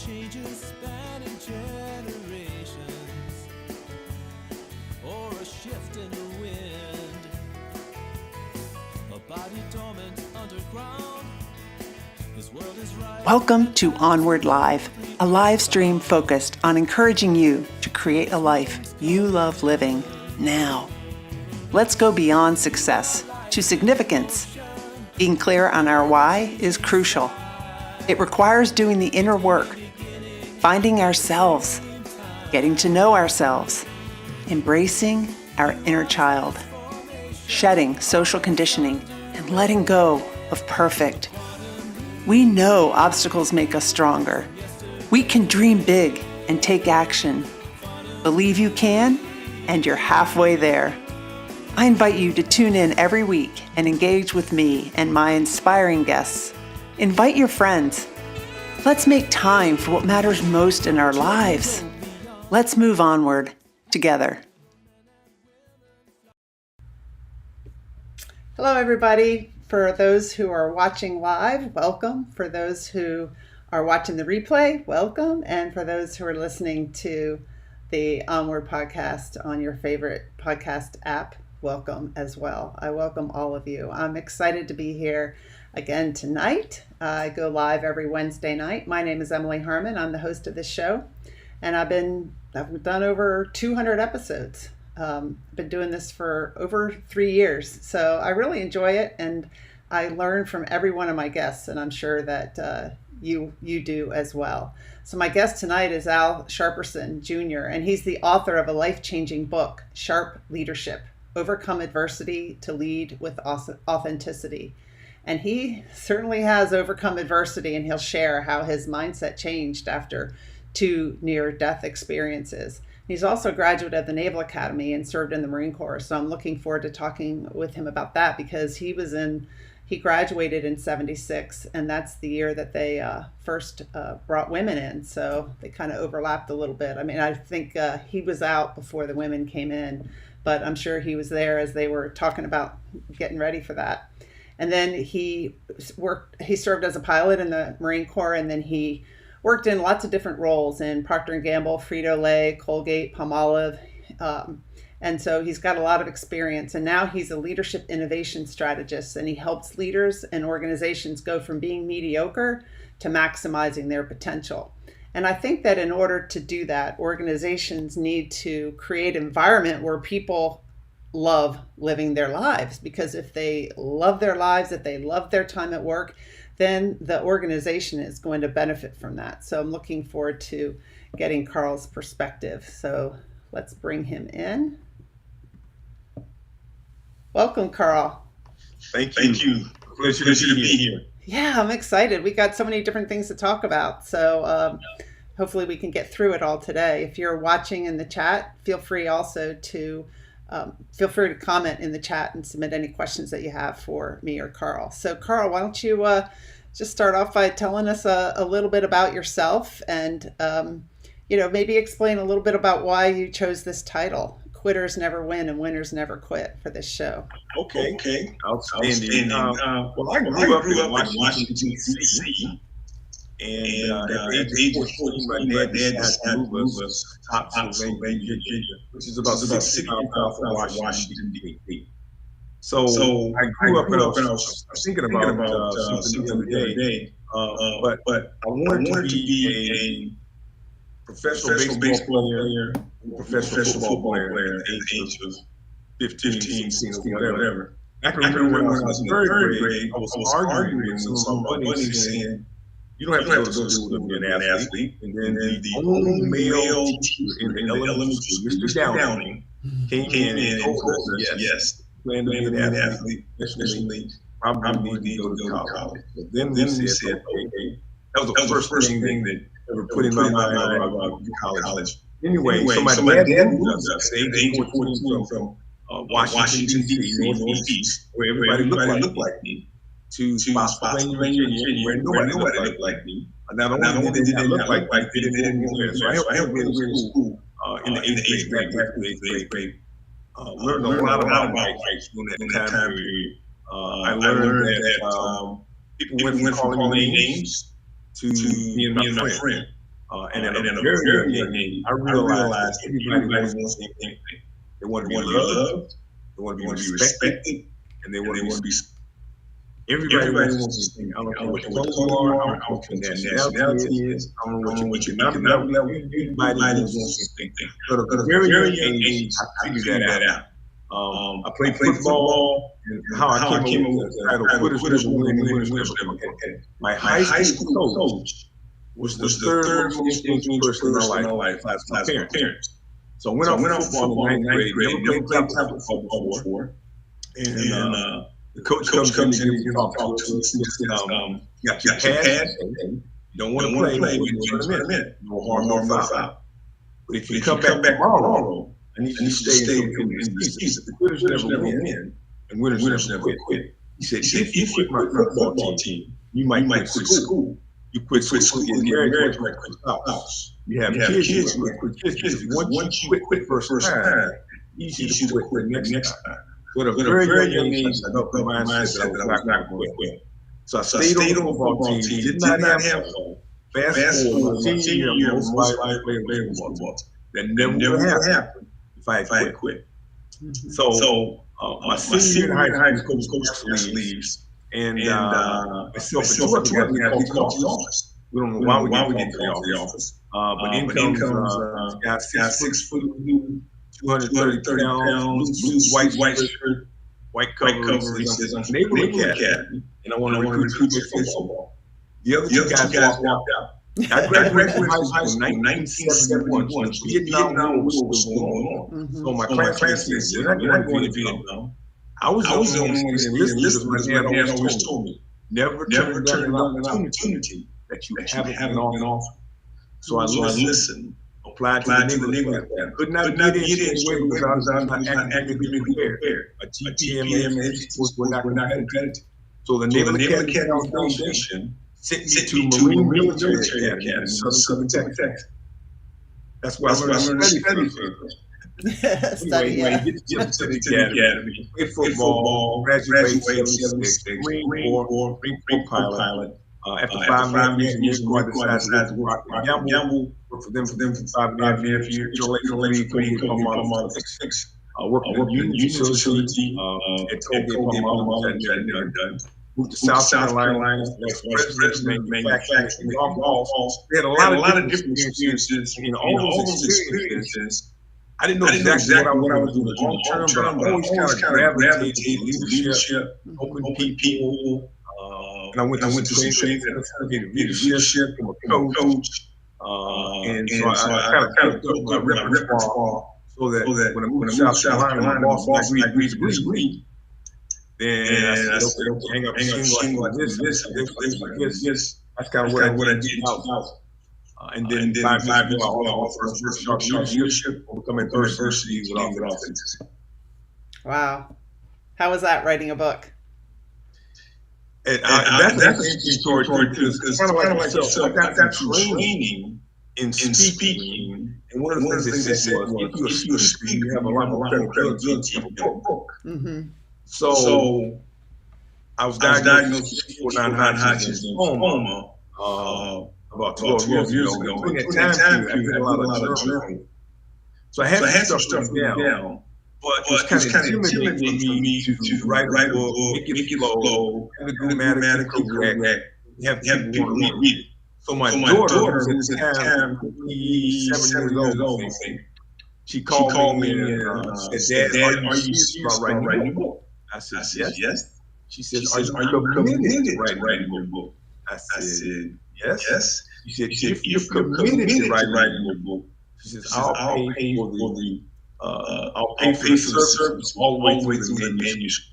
changes spanning generations, or a shift in the wind, a body dormant underground. This world is right. Welcome to Onward Live, a live stream focused on encouraging you to create a life you love living now. Let's go beyond success to significance. Being clear on our why is crucial. It requires doing the inner work, finding ourselves, getting to know ourselves, embracing our inner child, shedding social conditioning, and letting go of perfect. We know obstacles make us stronger. We can dream big and take action. Believe you can, and you're halfway there. I invite you to tune in every week and engage with me and my inspiring guests. Invite your friends. Let's make time for what matters most in our lives. Let's move onward together. Hello, everybody. For those who are watching live, welcome. For those who are watching the replay, welcome. And for those who are listening to the Onward podcast on your favorite podcast app, welcome as well. I welcome all of you. I'm excited to be here again tonight. I go live every Wednesday night. My name is Emily Harmon. I'm the host of this show, and I've done over 200 episodes. Been doing this for over 3 years, so I really enjoy it, and I learn from every one of my guests, and I'm sure that you do as well. So my guest tonight is Al Sharperson Jr., and he's the author of a life-changing book, Sharp Leadership: Overcome Adversity to Lead with Authenticity. And he certainly has overcome adversity, and he'll share how his mindset changed after 2 near-death experiences. He's also a graduate of the Naval Academy and served in the Marine Corps. So I'm looking forward to talking with him about that, because he graduated in '76, and that's the year that they first brought women in. So they kind of overlapped a little bit. I mean, I think he was out before the women came in, but I'm sure he was there as they were talking about getting ready for that. And then he served as a pilot in the Marine Corps, and then he worked in lots of different roles in Procter & Gamble, Frito Lay, Colgate Palmolive. And so he's got a lot of experience, and now he's a leadership innovation strategist, and he helps leaders and organizations go from being mediocre to maximizing their potential. And I think that in order to do that, organizations need to create an environment where people love living their lives, because if they love their lives, if they love their time at work, then the organization is going to benefit from that. So I'm looking forward to getting Carl's perspective. So let's bring him in. Welcome, Carl. Thank you. Pleasure to be here. Yeah, I'm excited. We got so many different things to talk about. So hopefully we can get through it all today. If you're watching in the chat, feel free to comment in the chat and submit any questions that you have for me or Carl. So Carl, why don't you just start off by telling us a little bit about yourself, and maybe explain a little bit about why you chose this title, Quitters Never Win and Winners Never Quit, for this show. Okay. Outstanding. Well, I grew up in Washington, D.C., and at the age of 14, my dad decided to move us to Pennsylvania, Virginia, which is about 60 miles south of Washington, D.C. So I grew up, and I was thinking about something the other day, but I wanted to be a professional baseball player, professional football player at the age of 15, 16, whatever. I can remember when I was in the third grade, I was arguing with some of my buddies saying, you don't have to go to school to be an athlete. And then the only male teacher in the elementary school, Mr. Downing, came in and told us, yes, plan to be an athlete, especially probably need to go to college. But then we said, okay, that was the first thing that ever put in my mind about college. Anyway, so my dad moved us at the age of 14 from Washington, D.C., Northeast, where everybody looked like me, to Pennsylvania, Virginia, where nobody looked like me. Not only did they look like me, they didn't go there. So I helped them in school in the 8th grade, back in the 8th grade. Learned a lot about life during that time period. I learned that people went from calling me names to being my friend. And at a very young age, I realized that everybody wants the same thing. They want to be loved, they want to be respected, and they want to be. Everybody wants the same thing. I don't care what color you are, I don't care what your nationality is, I don't know what your economic level is. Everybody wants the same thing. But at a very young age, I figured that out. I played football, and how I came up with the title, Quitters Never Win, Winners Never Quit. My high school coach was the third most influential person in my life, besides my parents. So I went out for football in ninth grade, never played tackle football before. And the coach comes in and talks to us and says, you got your pass, you don't want to play, but you want to minute. No harm, no foul. But if you come back tomorrow, I need you to stay in the season. The quitters never win, and winners never quit. He said, if you quit my football team, you might quit school. You quit school, you get married, you might quit house. You have kids, you might quit kids. Once you quit first time, it's easy to quit next time. So at a very young age, I got the mindset that I was not going to quit. So I stayed on the football team, did not have fun. Fast forward, senior year, most likely playing football. That never happened if I had quit. So my senior year in high school, coach leaves, and myself and two other guys, we called the office. We don't know why we didn't call the office. But in comes a guy 6 foot, 230 pounds, blue, white shirt, white cover. He says, I'm from Naval Academy, and I want to recruit you for football. The other two guys walked out. I graduated from high school in 1971. Vietnam was going on. So my classmates said, you're not going to Vietnam. I was the only one who enlisted because my dad always told me, never turn down an opportunity that you haven't been offered. So I listened, applied to the Naval Academy. Could not get in anyway because I was not academically prepared. A GPA and HTs were not competitive. So the Naval Academy Foundation sent me to Marine Military Academy in Southern Texas. That's where I learned to study first. Anyway, get to the academy, played football, graduated 76, Marine Corps pilot. After 5 years, I decided to work at Gamble. Worked for them for 5.5 years. Colgate Palmolive. Worked at the Union facility at Colgate Palmolive. Moved to South Carolina, president, manufacturing, golf. We had a lot of different experiences. All those experiences, I didn't know exactly what I was doing long term, but I always kind of gravitated leadership, helping people. And I went to some training at leadership, I'm a coach. And so I kind of built my repertoire so that when I moved to South Carolina, my boss and I agreed to disagree. Then I said, okay, hang up a shingle like this. That's kind of what I did out. And then 5 years ago, I offered first leadership, becoming third university with offense. Wow. How was that, writing a book? And that's an interesting story because kind of like yourself, I got that training in speaking. And one of the things they said was, if you're a speaker, you have a lot more credibility in your book. So I was diagnosed with non-Hodgkin's lymphoma about 12 years ago. During that time period, I did a lot of journaling. So I had some stuff down, but it was kind of intimidating for me to write a book, make it flow, have it grammatically correct, have people read it. So my daughter, who's at the time 7 years old, I think, she called me and said, Dad, are you serious about writing a book? I said, yes. She said, are you committed to writing your book? I said, yes. She said, if you're committed to writing your book, she says, I'll pay for the service all the way through the manuscript.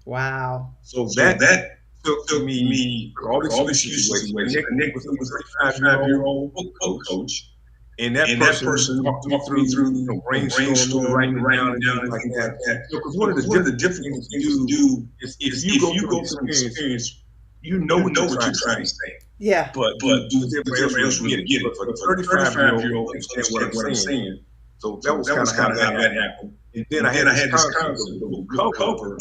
Wow. So that took me all these situations. Nick was a 35-year-old book coach. And that person talked me through brainstorming, writing down and things like that. Because one of the different things you do is if you go through an experience, you know what you're trying to say. Yeah. But everybody else will get it. But for the 35-year-old, understand what I'm saying. So that was kind of how that happened. And then I had this concept of a cover,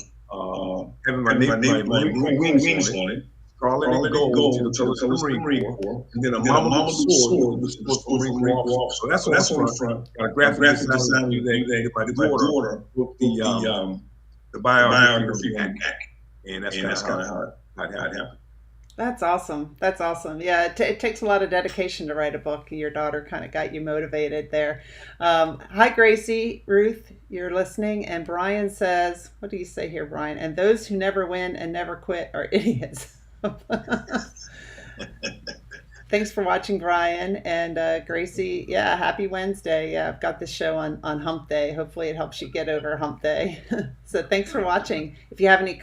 having my name, my wings on it. Scarlet and Gold to the Colors of the Marine Corps, and then a Mama Sword was the Marine Corps officer. So that's on the front. Got a graphic design that my daughter booked the biography back. And that's kind of how it happened. That's awesome. That's awesome. Yeah, it takes a lot of dedication to write a book. Your daughter kind of got you motivated there. Hi, Gracie, Ruth, you're listening. And Brian says, what do you say here, Brian? And those who never win and never quit are idiots. Thanks for watching, Brian. And Gracie, yeah, happy Wednesday. Yeah, I've got this show on Hump Day. Hopefully it helps you get over Hump Day. So thanks for watching. If you have any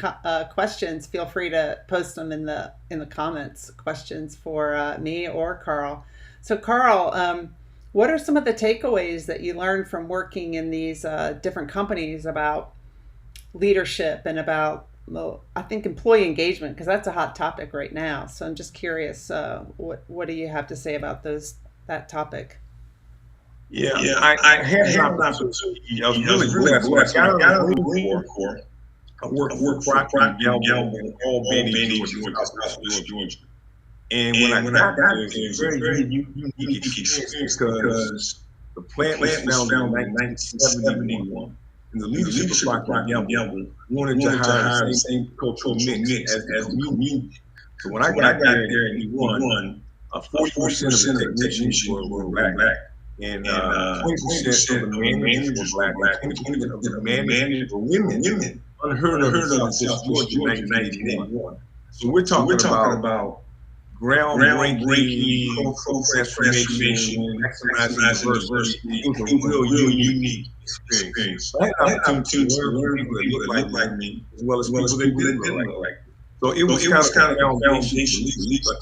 questions, feel free to post them in the comments, questions for me or Carl. So Carl, what are some of the takeaways that you learned from working in these different companies about leadership and about, well, I think employee engagement, because that's a hot topic right now. So I'm just curious, what do you have to say about that topic? Yeah, I had an opportunity. I was really blessed. I got out of the Marine Corps. I worked for Procter & Gamble in Albany, Georgia. And when I got there, it was a very unique experience because the plant was founded in 1971. And the leadership of Procter & Gamble wanted to hire the same cultural mix as the community. So when I got there in 81, 40% of the technicians were black, and 20% of the managers were black, and 20% of the managers were women. Unheard of in South Georgia in 1981. So we're talking about groundbreaking cultural transformation, maximizing diversity. It was a real unique experience. I had an opportunity to learn people that looked like me, as well as people that didn't look like me. So it was kind of a foundation. I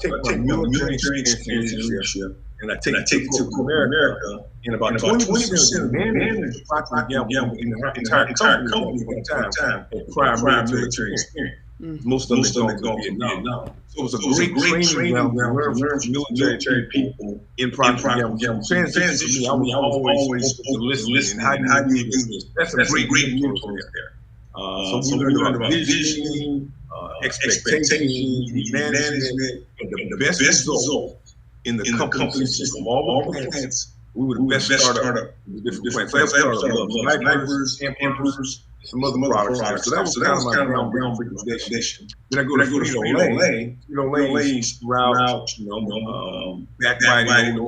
take my military experience in leadership, and I take it to America. And about 20% of the managers of Procter & Gamble in the entire company at the time had prior military experience. Most of them had gone to Vietnam. So it was a great training ground to learn from military people in Procter & Gamble. Transition, I was always open to listening. How do you do this? That's a great influence there. So we learned about visioning, expectations, management, and the best result in the company system. All the plants, we were the best startup in the different plants. Snipers, Emperors, some other products. So that was kind of my groundbreaking foundation. Then I go to Frito Lay. Frito Lay's route, backbiting,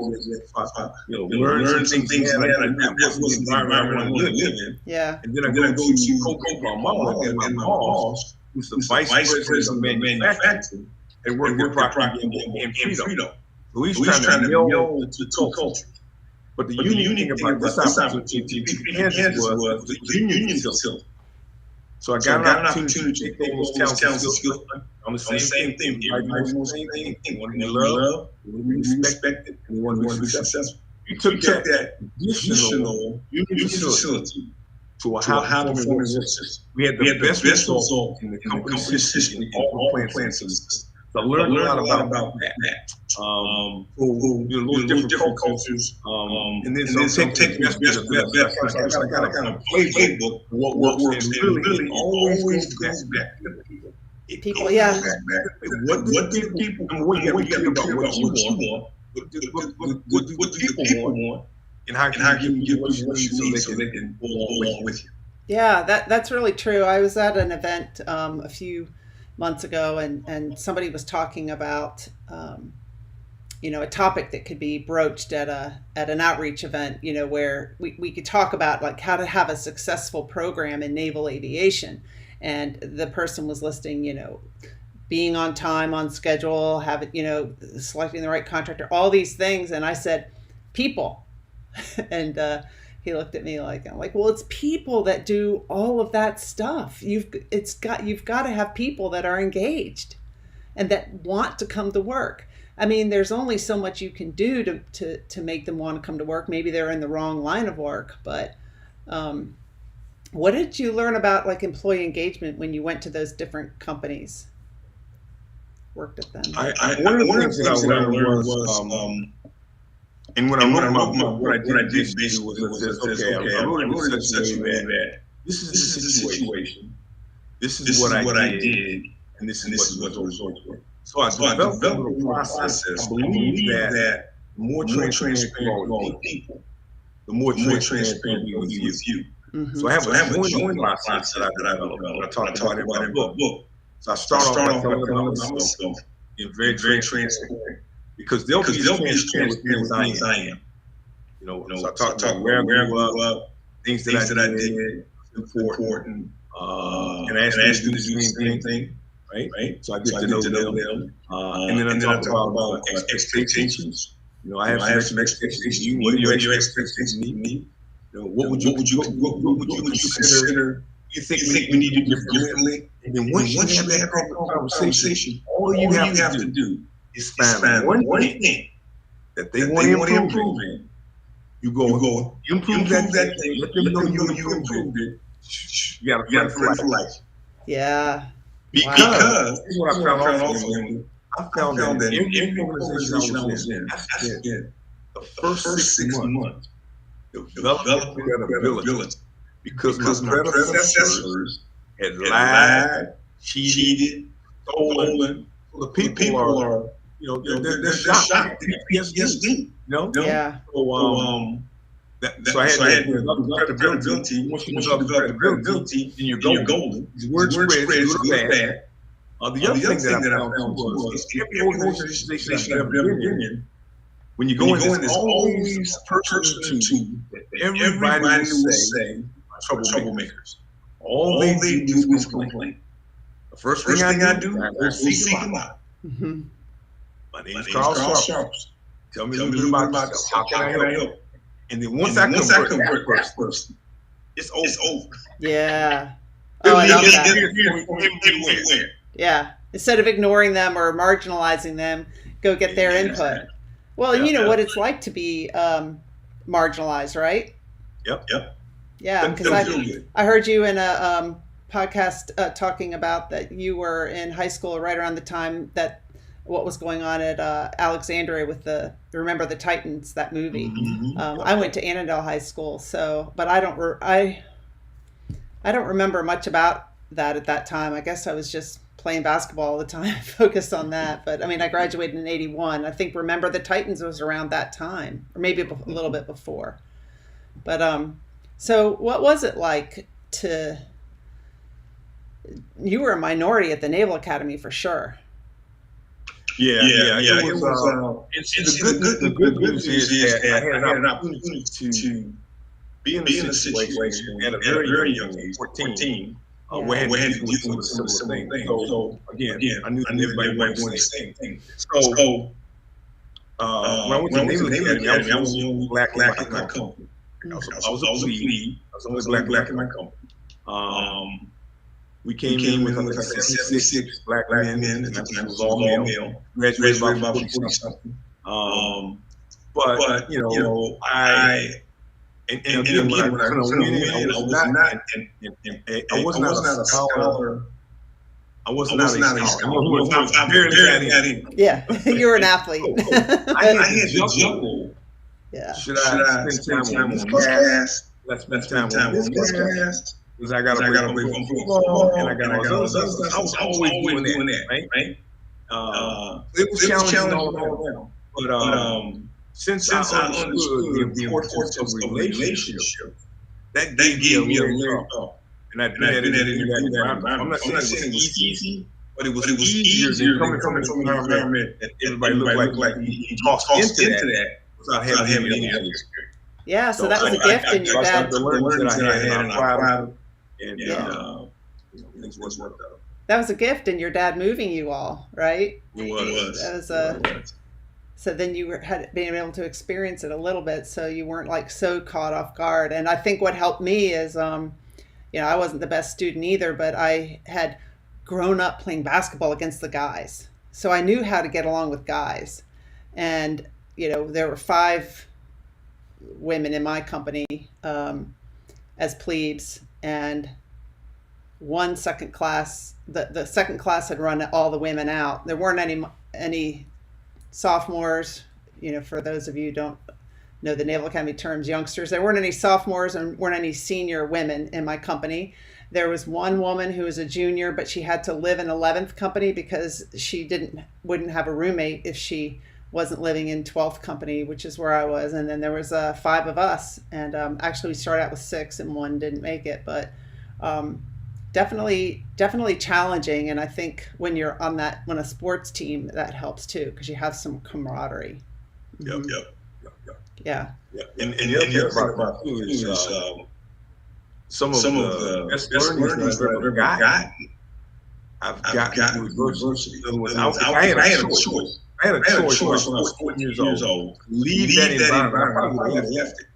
learn some things that wasn't the environment I wanted to live in. Yeah. And then I go to Colgate Palmolive, and my boss, who's the vice president of manufacturing, and worked with Procter & Gamble and Frito. So he's trying to meld the two cultures. But the unique thing about this opportunity was the union facility. So I got an opportunity to take those council skills on the same thing. Everybody wants the same thing. One to love, one to be respected, and one to be successful. You took that additional union facility to a high-performing system. We had the best result in the company system in all plant systems. So I learned a lot about that. Different cultures, and then take the best. I got a kind of playbook for what works, and really always goes back to the people. People, yeah. What do people want? You got to care about what you want. What people want, and how can you get what you need so they can go along with you. Yeah, that's really true. I was at an event a few months ago, and somebody was talking about a topic that could be broached at an outreach event, where we could talk about like how to have a successful program in naval aviation. And the person was listing, being on time, on schedule, selecting the right contractor, all these things. And I said, people. And he looked at me like, I'm like, well, it's people that do all of that stuff. You've got to have people that are engaged and that want to come to work. I mean, there's only so much you can do to make them want to come to work. Maybe they're in the wrong line of work, but what did you learn about like employee engagement when you went to those different companies? Worked at them. One of the things that I learned was, and when I wrote what I did basically was I wrote it in such a way that this is the situation, this is what I did, and this is what the results were. So I developed a little process. I believe that the more transparent you are with people, the more transparent they'll be with you. Mm-hmm. So I have a joint process that I developed. I talk about it in my book. So I start off by telling about myself, being very transparent, because they'll be as transparent with me as I am. You know, so I talk about where I grew up, things that I did, important, and I ask them to do the same thing, right? So I get to know them, and then I talk about expectations. You know, I have some expectations of you. What are your expectations of me? You know, what would you consider? You think we need to do differently? And then once you have that conversation, all you have to do is find one thing that they want to improve in. You go improve that thing. Let them know you improved it. You got a friend for life. Yeah. Because this is what I found also. I found that in every organization I was in, I spent the first 6 months developing credibility, because my predecessors had lied, cheated, stolen. So the people are, they're shocked. Yes, you know. Yeah. So I had to develop credibility. Once you develop credibility, then you're golden. Word spreads good or bad. The other thing that I found was every organization I've ever been in, when you go in, there's always a person or two that everybody will say are troublemakers. All they do is complain. The first thing I do, I go seek them out. Mm-hmm. My name is Carl Sharperson. Tell me a little bit about yourself. How can I help? And then once I convert that person, it's over. Yeah. Oh, I love that. Yeah. Instead of ignoring them or marginalizing them, go get their input. Well, you know what it's like to be marginalized, right? Yep. Yeah, because I heard you in a podcast talking about that you were in high school right around the time that what was going on at Alexandria with Remember the Titans, that movie. Mm-hmm. I went to Annandale High School, but I don't remember much about that at that time. I guess I was just playing basketball all the time, focused on that. But I mean, I graduated in '81. I think Remember the Titans was around that time, or maybe a little bit before. But so what was it like you were a minority at the Naval Academy for sure. Yeah. It was, the good news is that I had an opportunity to be in a situation at a very young age, 14, where I had to deal with a similar thing. So again, I knew everybody was doing the same thing. So when I went to the Naval Academy, I was the only black in my company. I was a plebe. I was the only black in my company. We came in with 76 black men, and at the time it was all male. Graduated about 40-something. But again, when I went in, I was not a scholar. I was not a scholar. I barely got in. Yeah, you were an athlete. I had to juggle. Yeah. Should I spend time on this class? Let's spend time on this class. Because I got to break from football, and I got all this other stuff. I was always doing that, right? It was challenging all around. But since I understood the importance of relationship, that gave me a leg up. And I've been at it in that environment. I'm not saying it was easy, but it was easier than coming from an environment that everybody looked like he tossed into that without having any other experience. Yeah, so that was a gift in your dad. The learnings that I had, and I'm proud of it. And things worked out. That was a gift in your dad moving you all, right? It was. That was so then you had been able to experience it a little bit, so you weren't like so caught off guard. And I think what helped me is, I wasn't the best student either, but I had grown up playing basketball against the guys, so I knew how to get along with guys. And there were 5 women in my company as plebes, and one second class. The second class had run all the women out. There weren't any sophomores. For those of you who don't know the Naval Academy terms, youngsters, there weren't any sophomores and weren't any senior women in my company. There was one woman who was a junior, but she had to live in 11th company because she wouldn't have a roommate if she wasn't living in 12th company, which is where I was. And then there was 5 of us, and actually we started out with 6 and one didn't make it, but definitely challenging. And I think when you're on a sports team, that helps too, because you have some camaraderie. Yep. Yeah. And the other thing about it too is some of the best learnings I've ever gotten, I've gotten through adversity. In other words, I had a choice. I had a choice when I was 14 years old. Leave that environment. I probably would have left it.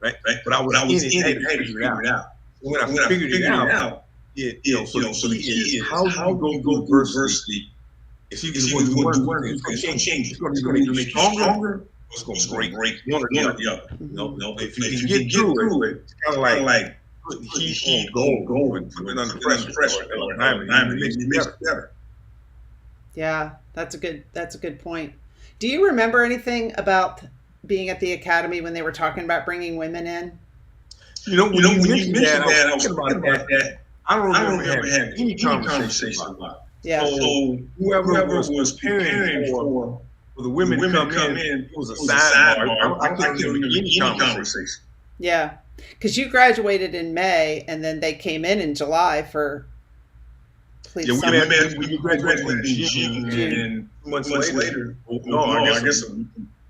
Right? But I was in it, I had to figure it out. When I figured it out, so the key is how you go adversity. If you just want to learn, it's going to change. It's going to make you stronger. It's going to break one or the other. If you can get through it, it's kind of like putting heat on gold and putting it under pressure. It makes it better. Yeah, that's a good point. Do you remember anything about being at the academy when they were talking about bringing women in? When you mentioned that, I was thinking about that. I don't remember having any conversation about it. Yeah. So whoever was preparing for the women to come in, it was a sidebar. I can't remember any conversation. Yeah, because you graduated in May, and then they came in July for. We graduated in June, and 2 months later. I guess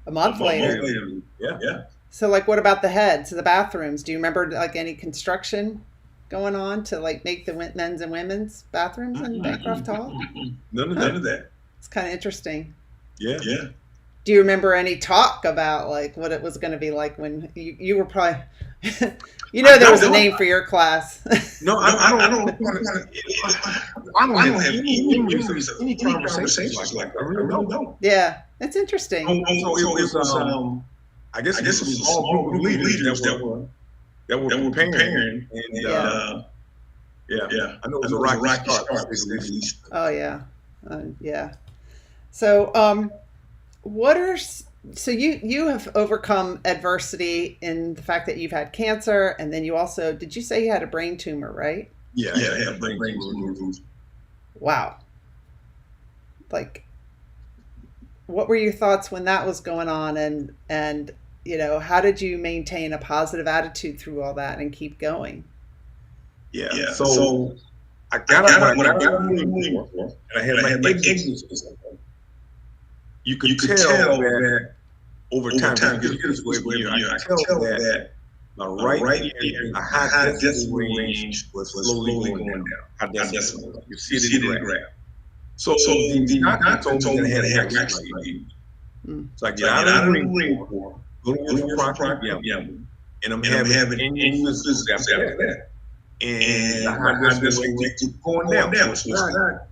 a month later. Yeah. So, what about the heads of the bathrooms? Do you remember any construction going on to make the men's and women's bathrooms in Bancroft Hall? None of that. It's kind of interesting. Yeah. Do you remember any talk about what it was going to be like when you were probably, there was a name for your class? No, I don't have any conversations like that. I really don't. Yeah, that's interesting. So it was, I guess it was a small group of leaders that were preparing. And I know it was a rocky start, at least. Oh, yeah. Yeah. So, so you have overcome adversity in the fact that you've had cancer, and then you also, did you say you had a brain tumor, right? Yeah, I had a brain tumor. Wow. What were your thoughts when that was going on, and how did you maintain a positive attitude through all that and keep going? Yeah. So I got up when I got up and I had my exit. You could tell that over time, I can tell that my right ear, the high decibel range was slowly going down. High decibel. You see it in the graph. So the doctor told me that I had vaccine. So I get out of the ring for go to Procter & Gamble, and I'm having annual visits after that. And the high decibel range keep going down. So it's not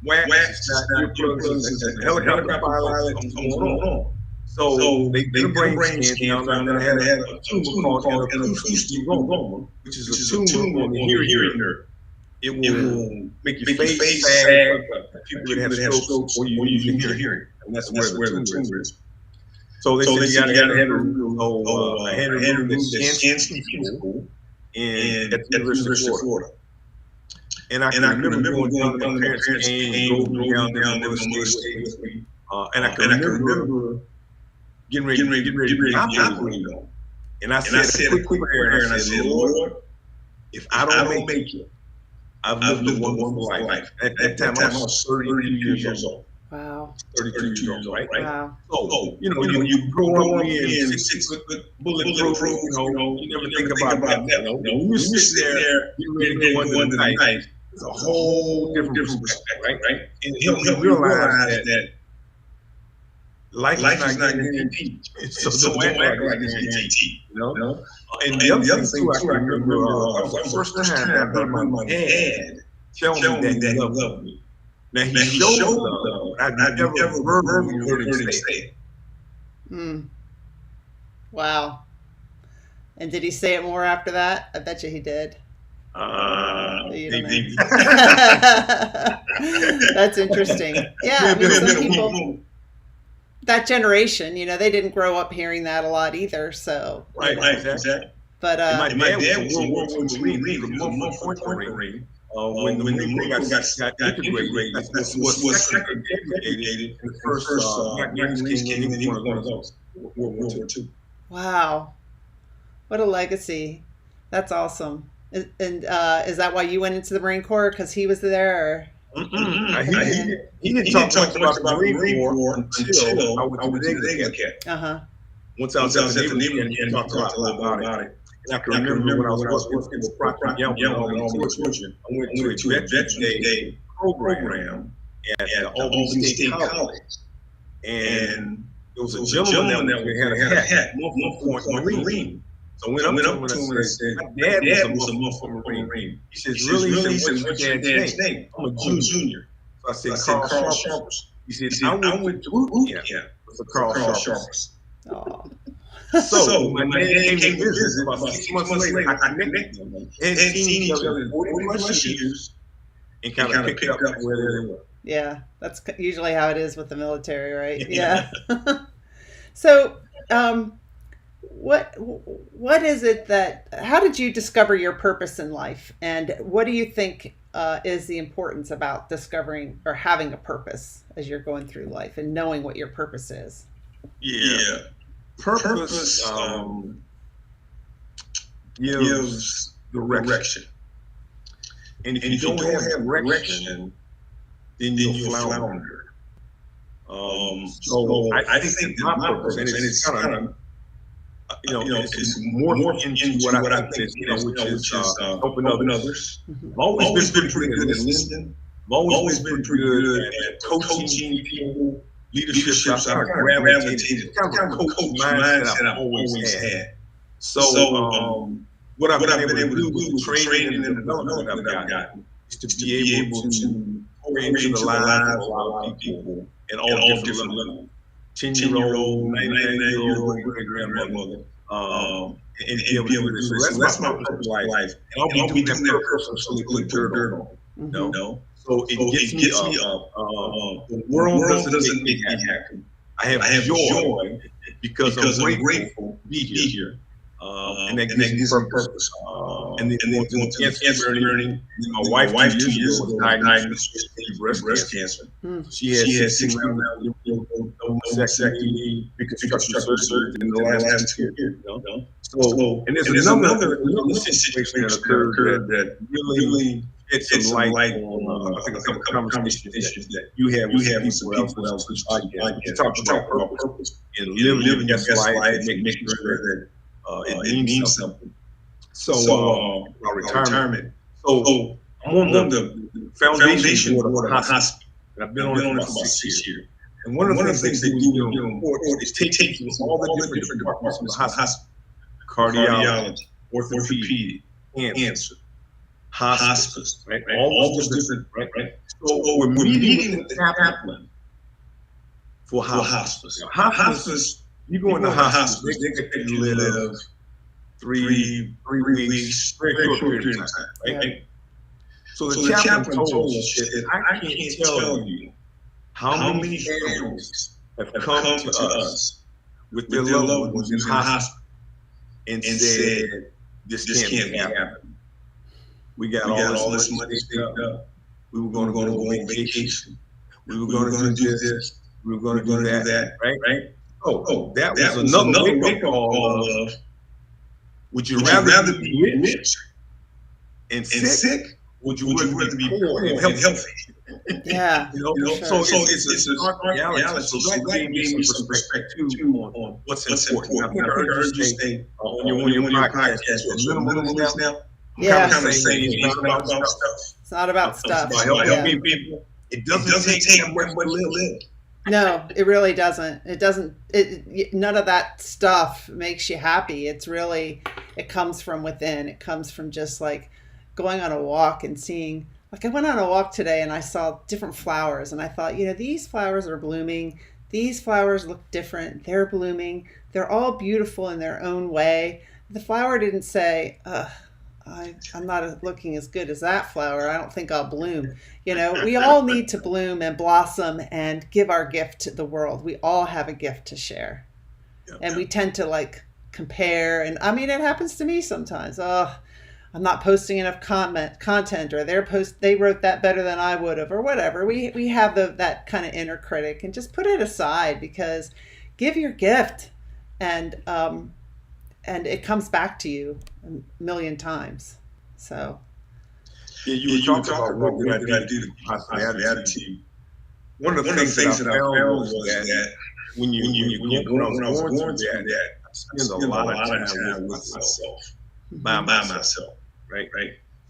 wax, it's not earplugs, it's helicopter pilot, what's going on. So they did a brain scan, found that I had a tumor called an acoustic neuroma, which is a tumor on the hearing nerve. It will make your face sag, people that have strokes, or you lose your hearing. And that's where the tumor is. So they said you gotta have a real, I had a removed the skin school at the University of Florida. And I can remember going down, my parents came, drove down there with me. And I can remember getting ready to operate on. And I said a quick prayer, and I said, Lord, if I don't make it, I've lived a wonderful life. At that time, I was 32 years old. Wow. 32 years old, right? Wow. So, you grow up being 6 foot bulletproof, you never think about that. When you sit there, you're ready to go under the knife. It's a whole different perspective, right? And it helped me realize that life is not guaranteed. So don't act like it's guaranteed, And the other thing too, I can remember the first time I heard my dad tell me that he loved me. Now he showed love, but I never verbally heard him say it. Wow. And did he say it more after that? I bet you he did. That's interesting. Yeah, some people, that generation, they didn't grow up hearing that a lot either. So right, exactly. But and my dad was a World War II Marine. He was a month point Marine. When the Marine Corps got integrated, was second integrated, and the first Black Marines came in, and he was one of those. World War II. Wow, what a legacy! That's awesome. And is that why you went into the Marine Corps? Because he was there? Or? He didn't talk much about the Marine Corps until I went to the Naval Academy. Once I was at the Naval Academy, he talked a lot about it. And I can remember when I was working for Procter & Gamble in Albany, Georgia, I went to a Veterans Day program at Albany State College. And there was a gentleman that had a hat, month point Marine. So I went up to him and I said, my dad was a month point Marine. He says, really? He said, what's your dad's name? I'm a junior. So I said, Carl Sharperson. He said, I went to boot camp for Carl Sharperson. Oh. So when my dad came to visit about 6 months later, I connected them and seen each other in 40 plus years and kind of picked up where they were. Yeah, that's usually how it is with the military, right? Yeah. So, what is it how did you discover your purpose in life? And what do you think is the importance about discovering or having a purpose as you're going through life and knowing what your purpose is? Yeah. Purpose gives direction. And if you don't have direction, then you'll flounder. So I think that my purpose, and it's kind of, it's more into what I think is, which is helping others. I've always been pretty good at listening. I've always been pretty good at coaching people. Leadership, I kind of gravitated, kind of a coach mindset I've always had. So, what I've been able to do with the training and development that I've gotten is to be able to pour into the lives of a lot of people in all different levels. 10-year-old, 99-year-old great-grandmother, and be able to do this. So that's my purpose in life. And I'll be doing that person so put dirt on. No. So it gets me up. The world doesn't make me happy. I have joy because I'm grateful to be here. And that gives me purpose. And then cancer learning. My wife 2 years ago was diagnosed with breast cancer. She had 6 rounds of mastectomy, reconstruction surgery in the last 2 years. So, and there's another situation that occurred that really shed some light on, I think, a couple of conversations that you have with people else. You talk about purpose and living your best life and making sure that it means something. So, about retirement. So, I'm on the foundation board of a hospital. I've been on it for about 6 years. And one of the things they do on board is take all the different departments of the hospital: cardiology, orthopedic, cancer, hospice, right? All those different, right? So we're meeting with the chaplain for hospice. Hospice, you go into hospice, they get you live three weeks, very short period of time, right? So the chaplain told us that I can't tell you how many families have come to us with their loved ones in hospital and said, this can't happen. We got all this money saved up. We were going to go on vacation. We were going to do this. We were going to do that, right? Oh, that was another wake-up call of, would you rather be rich and sick? Would you rather be poor and healthy? Yeah. So it's a stark reality. So that gave me some perspective on what's important. I think I heard you say on your podcast, minimalist now. Yeah. Kind of saying it's not about stuff. It's not about stuff. It's about helping people. It doesn't take that much to live. No, it really doesn't. It doesn't. None of that stuff makes you happy. It comes from within. It comes from just like going on a walk and seeing. Like I went on a walk today and I saw different flowers and I thought, these flowers are blooming. These flowers look different. They're blooming. They're all beautiful in their own way. The flower didn't say, I'm not looking as good as that flower. I don't think I'll bloom. We all need to bloom and blossom and give our gift to the world. We all have a gift to share. And we tend to compare. And I mean, it happens to me sometimes. Oh, I'm not posting enough content, or they wrote that better than I would have, or whatever. We have that kind of inner critic, and just put it aside, because give your gift, and it comes back to you a million times. So. Yeah, you were talking about what did I do to positive attitude. One of the things that I found was that when I was going through that, I spent a lot of time with myself, by myself, right?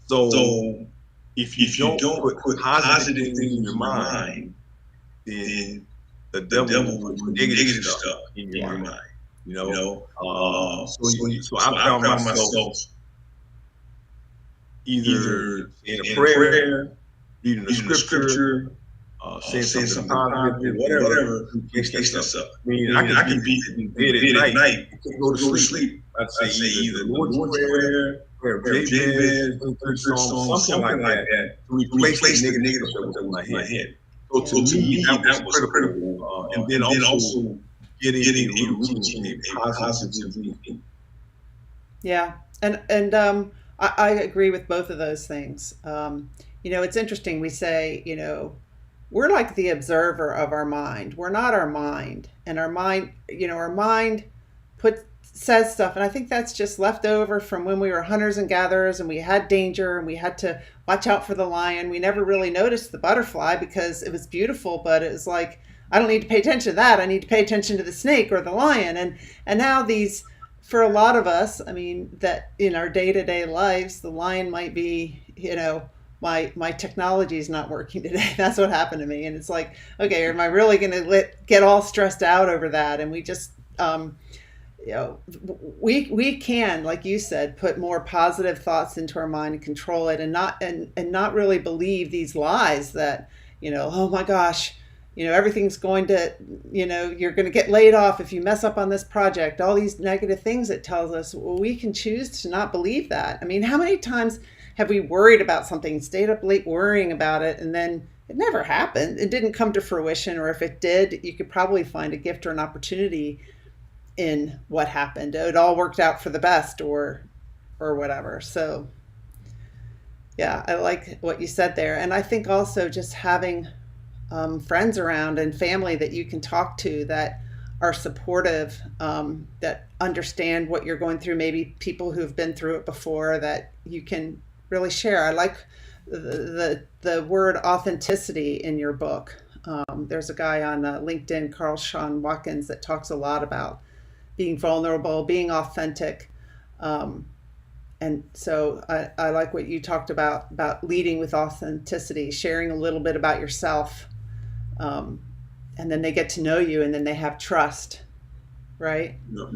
So if you don't put positive things in your mind, then the devil will put negative stuff in your mind. So I found myself either in a prayer, reading the scripture, saying something positive, whatever, makes that up. I mean, I can be in bed at night, go to sleep. I'd say either the Lord's Prayer, prayer of Jabez, something like that, to replace the negative stuff in my head. So to me, that was critical. And then also getting a routine, a positive routine. Yeah, and I agree with both of those things. It's interesting. We say, we're like the observer of our mind. We're not our mind. And our mind says stuff. And I think that's just left over from when we were hunters and gatherers, and we had danger, and we had to watch out for the lion. We never really noticed the butterfly because it was beautiful, but it was like, I don't need to pay attention to that. I need to pay attention to the snake or the lion. And now for a lot of us, I mean, that in our day-to-day lives, the lion might be, my technology is not working today. That's what happened to me. And it's like, okay, am I really going to get all stressed out over that? And we just, we can, like you said, put more positive thoughts into our mind and control it, and not really believe these lies that, oh my gosh, everything's going to, you're going to get laid off if you mess up on this project. All these negative things it tells us. Well, we can choose to not believe that. I mean, how many times have we worried about something, stayed up late worrying about it, and then it never happened? It didn't come to fruition, or if it did, you could probably find a gift or an opportunity in what happened. It all worked out for the best, or whatever. So, yeah, I like what you said there. And I think also just having friends around and family that you can talk to that are supportive, that understand what you're going through, maybe people who've been through it before, that you can really share. I like the word authenticity in your book. There's a guy on LinkedIn, Carl Sean Watkins, that talks a lot about being vulnerable, being authentic. And so I like what you talked about leading with authenticity, sharing a little bit about yourself. And then they get to know you, and then they have trust, right? No.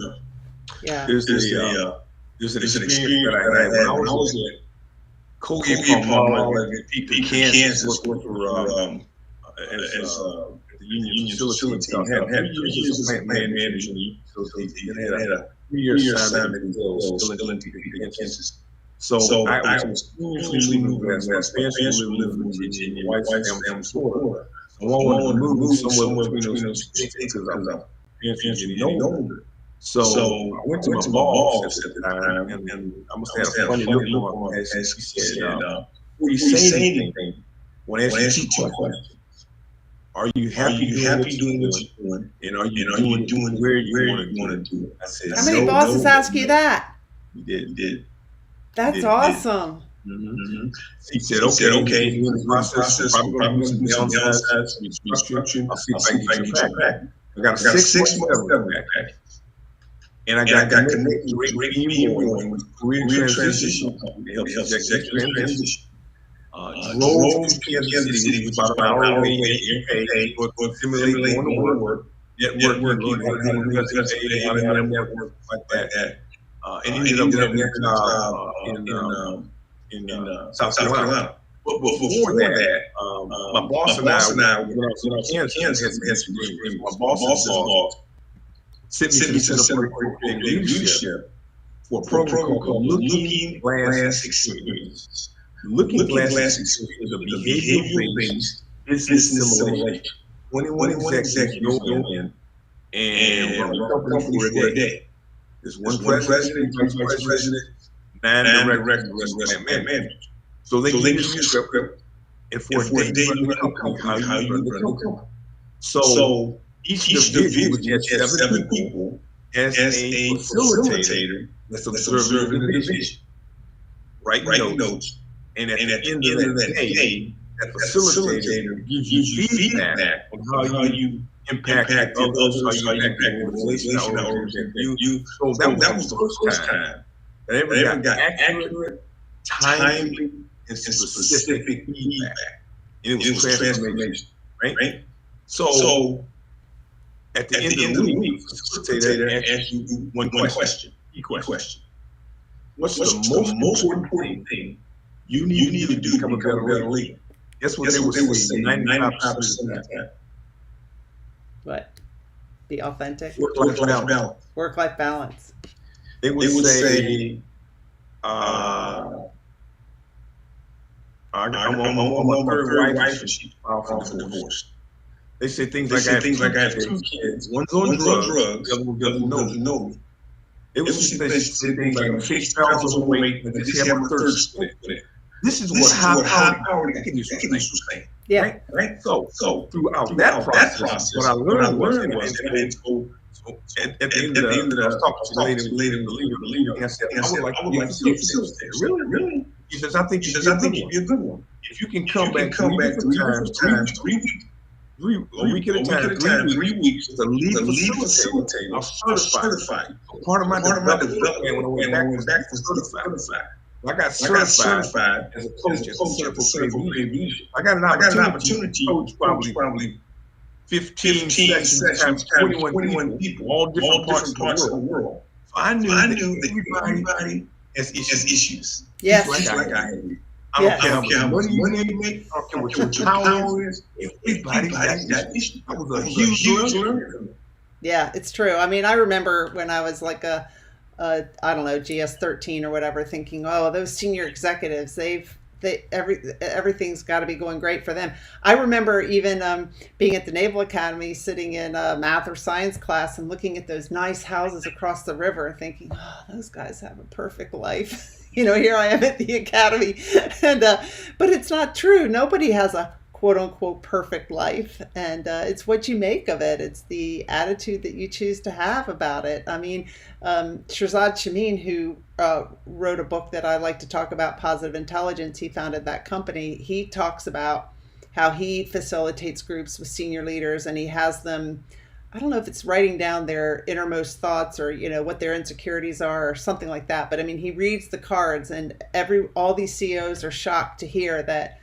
Yeah. There's an experience that I had when I was at Colgate Palmolive, Kansas, working for as the union facility. Had 3 years of plant management facility, and had a 3-year assignment in Kansas. So I was continuously moving as my parents were living in Virginia, my wife's family was Florida. So I wanted to move somewhere between those two states because I was getting older. So I went to my boss at the time, and I must have a funny look on my face. She said, "Before you say anything, I want to ask you 2 questions. Are you happy doing what you're doing? And are you doing where you want to do it?" I said, how many bosses ask you that? You did. That's awesome. Mm-hmm. He said, okay, in the process, I'm probably going to do some downsides, some restructuring. I'll see if I can get you back. I got a 6 month back. And I got connected to Great Emo with career transition company to help executive transition. Drove to Kansas City, which is about an hour away, in but simulating going to work, networking, network like that. And ended up getting a job in South Carolina. But before that, my boss and I, when I was in Kansas, had some dreams. My boss's boss sent me to leadership for a program called Looking Glass Experience. Looking Glass Experience is a behavioral-based business simulation. 21 executives go in and run a company for a day. There's one president, two vice president, 9 directors, and the rest of managers. So they give you a script, and for a day you run the company, how you run the company. So each individual has 7 people as a facilitator that's observing the division, writing notes, and at the end of that day, that facilitator gives you feedback on how you impacted others, how you impacted the organization, how you. So that was the first time that I ever got accurate, timely, and specific feedback. And it was transformation, right? So at the end of the week, the facilitator asks you one question, key question. What's the most important thing you need to do to become a better leader? Guess what they would say 95% of the time? What? Be authentic. Work-life balance. Work-life balance. They would say, I'm on my third wife and she's filed for divorce. They say things like I have 2 kids. One's on drugs, the other one doesn't know me. They would say things like I'm 6 pounds overweight and just have my third split. This is what high-powered executives were saying. Yeah. Right. So throughout that process, what I learned was, at the end of the, I was talking to the leader, and I said, I would like to be a facilitator. Really? He says, I think you'd be a good one. If you can come back 3 times, 3 weeks, a week at a time, 3 weeks, as a lead facilitator, I'll certify you. So part of my development when I went back to certified. I got certified as a coach at Central Leadership. I got an opportunity to coach probably 15 sessions times 21 people, all different parts of the world. So I knew that everybody has issues. Yes. Just like I had. I don't care how much money you make, I don't care what your power is, everybody got issues. That was a huge learning for me. Yeah, it's true. I mean, I remember when I was like I don't know, GS13 or whatever, thinking, oh, those senior executives, everything's got to be going great for them. I remember even being at the Naval Academy, sitting in a math or science class and looking at those nice houses across the river, thinking, oh, those guys have a perfect life. Here I am at the academy, and but it's not true. Nobody has a quote unquote perfect life, and it's what you make of it. It's the attitude that you choose to have about it. I mean, Shirzad Chamine, who wrote a book that I like to talk about, Positive Intelligence, he founded that company. He talks about how he facilitates groups with senior leaders, and he has them, I don't know if it's writing down their innermost thoughts or, what their insecurities are or something like that. But I mean, he reads the cards, and all these CEOs are shocked to hear that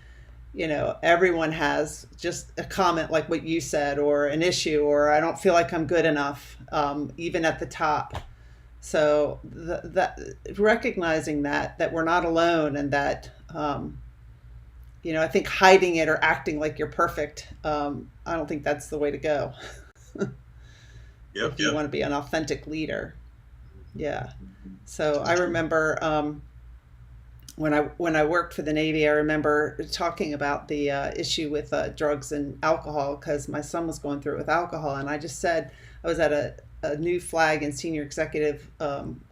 everyone has just a comment like what you said, or an issue, or I don't feel like I'm good enough, even at the top. So that recognizing that we're not alone, and that, I think hiding it or acting like you're perfect, I don't think that's the way to go. If you want to be an authentic leader. Yeah. So I remember, when I worked for the Navy, I remember talking about the issue with drugs and alcohol, because my son was going through it with alcohol. And I just said, I was at a new flag and senior executive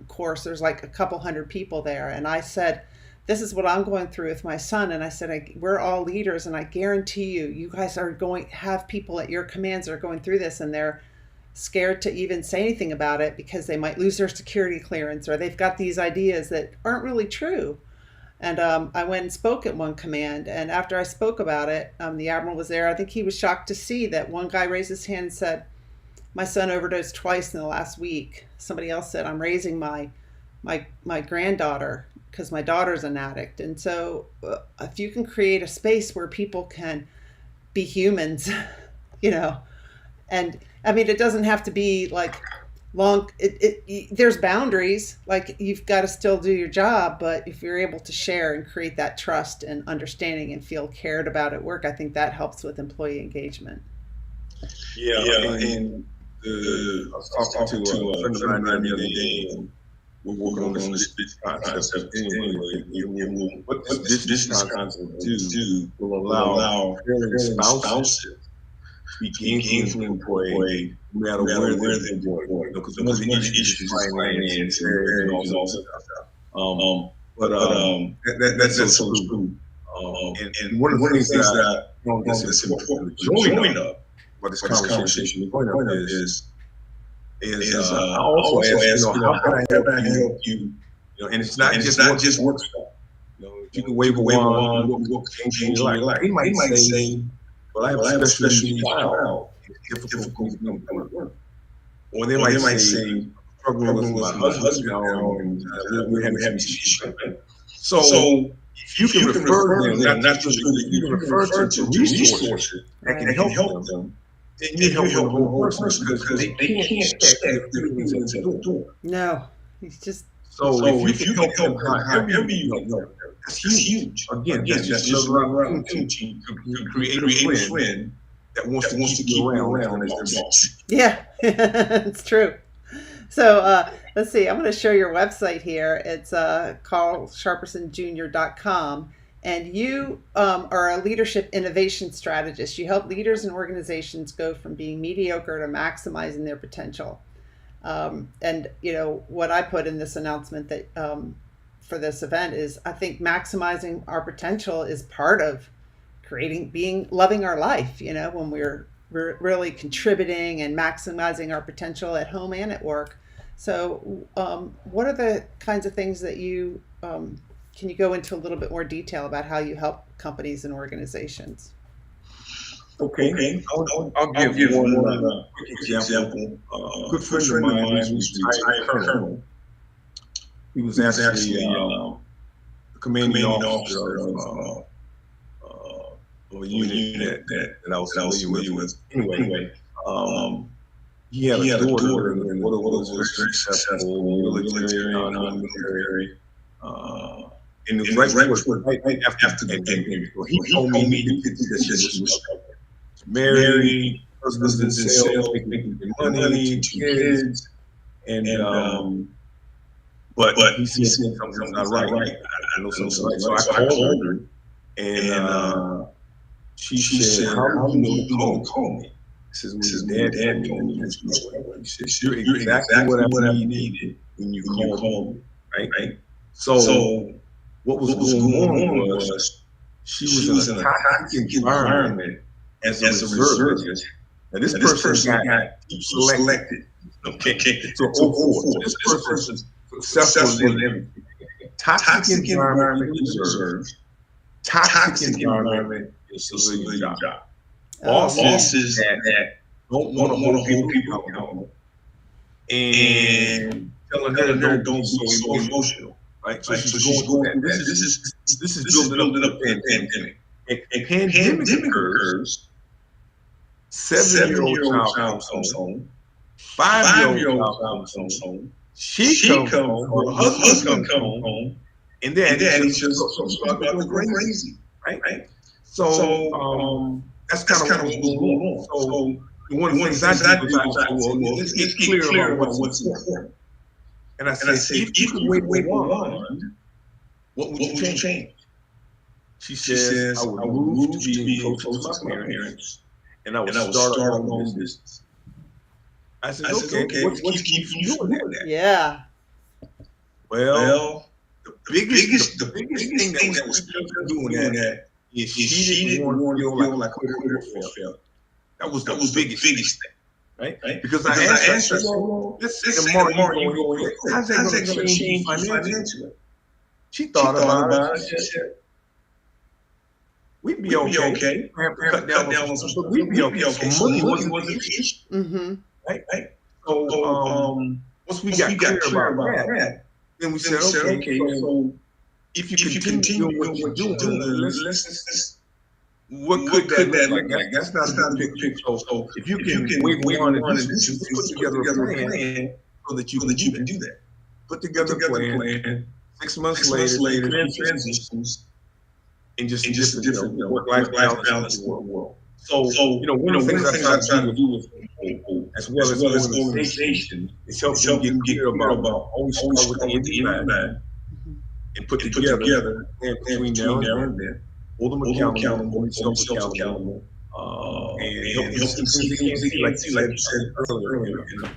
course. There's like a couple hundred people there. And I said, this is what I'm going through with my son. And I said, we're all leaders, and I guarantee you guys are going to have people at your commands that are going through this, and they're scared to even say anything about it because they might lose their security clearance, or they've got these ideas that aren't really true. And I went and spoke at one command, and after I spoke about it, the admiral was there. I think he was shocked to see that one guy raised his hand and said, my son overdosed twice in the last week. Somebody else said, I'm raising my granddaughter because my daughter's an addict. And so if you can create a space where people can be humans, and I mean, it doesn't have to be like long, there's boundaries, like you've got to still do your job, but if you're able to share and create that trust and understanding and feel cared about at work, I think that helps with employee engagement. And I was talking to a friend of mine the other day, and we're working on this concept. Anyway, what this concept do will allow spouses be gainfully employed, no matter where they're going. Because one of the issues is finance, marriage, and all that stuff. That's so true. And one of the things that that's important to join up about this conversation is I also ask, how can I help you? And it's not just work stuff. If you can wave a wand, what can change your life? They might say, well, I have a special needs child. It's difficult for me to come to work. Or they might say, struggling with my husband now, and we're having issues. So if you can refer them, not just you can refer to resources that can help them, then you're helping the whole person because they can't expect if they're doing things at the door. No, it's just. So if you can help them however you know, that's huge. Again, that's just another opportunity to create a friend that wants to keep you around as their boss. Yeah, it's true. So let's see, I'm going to show your website here. It's carlsharpersonjr.com. And you are a leadership innovation strategist. You help leaders and organizations go from being mediocre to maximizing their potential. And, what I put in this announcement that for this event is I think maximizing our potential is part of loving our life, when we're really contributing and maximizing our potential at home and at work. So what are the kinds of things that you, can you go into a little bit more detail about how you help companies and organizations? Okay. I'll give one quick example. A good friend of mine was a retired colonel. He was actually the commanding officer of a unit that I was familiar with. Anyway, he had a daughter, and the daughter was very successful, military, non-military. And it was right after the baby. He told me that she was married, husband in sales, making good money, 2 kids, and but he said something's not right. I know something's right. So I called her, and she said, "How do you know to call me?" He says, "When your dad told me this was right." She said, "You're exactly what I needed when you called me, right?" So what was going on was she was in a toxic environment as a reservist. Now this person got selected. Okay, so 04. This person's successful in everything. Toxic environment reserves. Toxic environment is civilian job. Bosses that don't want to hold people accountable and telling her don't be so emotional. Right, so she's going through that. This is building up the pandemic. And pandemic occurs. 7-year-old child comes home. 5-year-old child comes home. She comes home. Her husband comes home. And then he's just about to go crazy. Right. So that's kind of what's going on. So one of the things I do is let's get clear about what's important. And I said, if you could wait one, what would you change? She says, I would move to be close to my parents, and I would start our own business. I said, okay, what keeps you doing that? Yeah. Well, the biggest thing that was doing that is she didn't want to feel like a quitter failure. That was the biggest thing. Right? Because I asked her, let's say tomorrow you go in, how's that going to change financially? She thought about it. She said, we'd be okay. Cut down on some, but we'd be okay. So money wasn't the issue. Mm-hmm. Right? So once we got clear about that, then we said, okay, so if you continue doing what you're doing, let's what could that look like? That's not a big picture. So if you can wait on it, just put together a plan so that you can do that. Put together a plan. 6 months later, transitions, and just a different work-life balance in the world. So one of the things I try to do with people, as well as organization, is help them get clear about always start with the end in mind and put together between now and then. Hold them accountable, hold yourself accountable, and help them see things they can't see, like you said earlier in the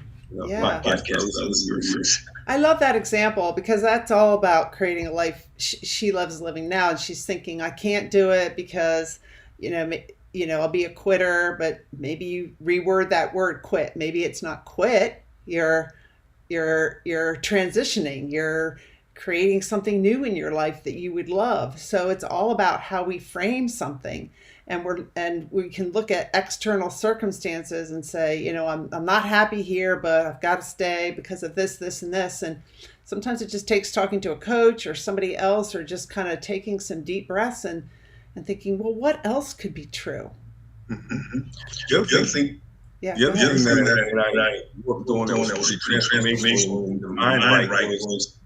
podcast earlier. I love that example because that's all about creating a life she loves living now, and she's thinking, I can't do it because, I'll be a quitter. But maybe you reword that word quit. Maybe it's not quit. You're transitioning. You're creating something new in your life that you would love. So it's all about how we frame something. And we can look at external circumstances and say, I'm not happy here, but I've got to stay because of this, this, and this. And sometimes it just takes talking to a coach or somebody else, or just kind of taking some deep breaths and thinking, well, what else could be true? Mm-hmm. The other thing that I worked on that was transformational in the mind right was,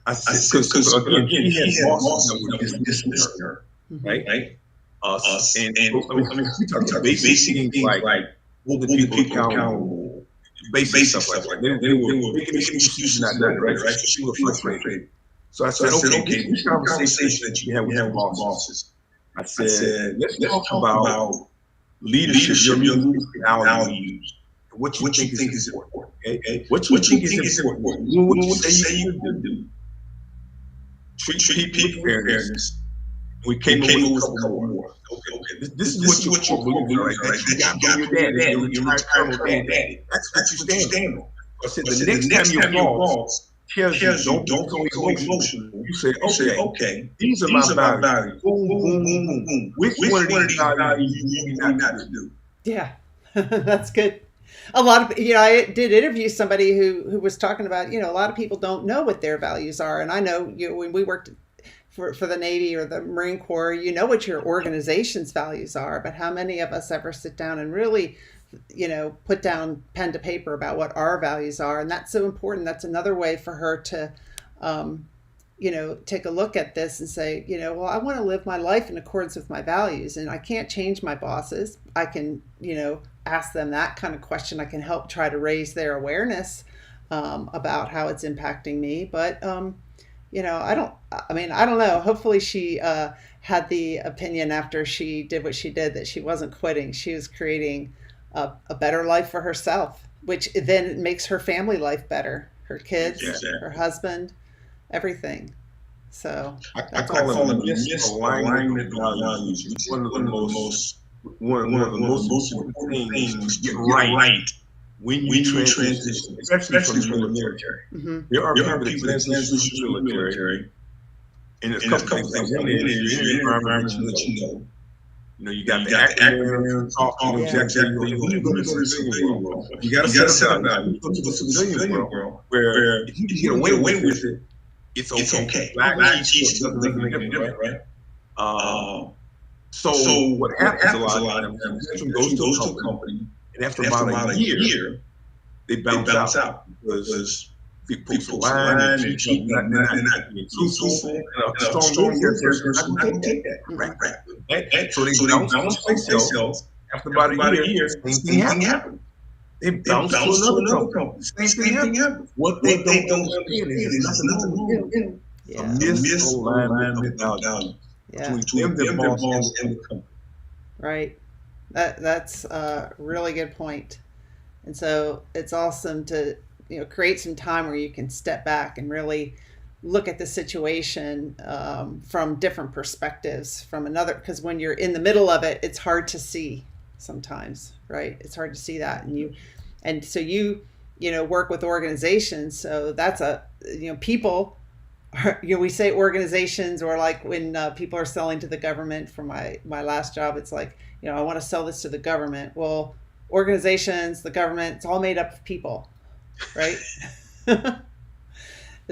I said, because again, he had bosses that would dismiss her, right? Us and we talk about basic things like holding people accountable, basic stuff like that. They were making excuses not done, right? So she was frustrated. So I said, okay, this conversation that you have with your bosses, I said, let's talk about leadership, your leadership values, what you think is important. Okay? What you think is important. What you say you do. Treat people fairness. We came up with a couple more. Okay. This is what you believe, right? That you got from your daddy, your retired daddy. That's what you stand on. I said, the next time your boss tells you, don't go emotional, you say, okay, these are my values. Boom, boom, boom, boom. Which one of these values you need not to do? Yeah, that's good. A lot of, I did interview somebody who was talking about, a lot of people don't know what their values are. And I know, when we worked for the Navy or the Marine Corps, you know what your organization's values are, but how many of us ever sit down and really, put down pen to paper about what our values are? And that's so important. That's another way for her to, take a look at this and say, well, I want to live my life in accordance with my values, and I can't change my bosses. I can, ask them that kind of question. I can help try to raise their awareness about how it's impacting me. But, I don't know. Hopefully she had the opinion after she did what she did that she wasn't quitting. She was creating a better life for herself, which then makes her family life better. Her kids, her husband, everything. So I call it misalignment values. It's one of the most important things to get right when you transition, especially from the military. Mm-hmm. There are people that transition to the military, and there's a couple things. One is your environment that you got the acronym, exactly who you go to the civilian world. You got to set up now. You go to the civilian world where if you can get away with it, it's okay. Black cheese doesn't make any difference, right? So what happens a lot of times, the goes to a company, and after about a year, they bounce out because people post a line and they're not being truthful, and a strong person not going to take that. Right. So they bounce themselves. After about a year, same thing happens. They bounce to another company. Same thing happens. What they don't understand is nothing wrong. A misalignment of values between them, their boss, and the company. Right. That's a really good point. And so it's awesome to create some time where you can step back and really look at the situation from different perspectives, from another, because when you're in the middle of it, it's hard to see sometimes, right? It's hard to see that. And so you work with organizations. So that's people, we say organizations, or like when people are selling to the government. For my last job, it's like, I want to sell this to the government. Well, organizations, the government, it's all made up of people, right?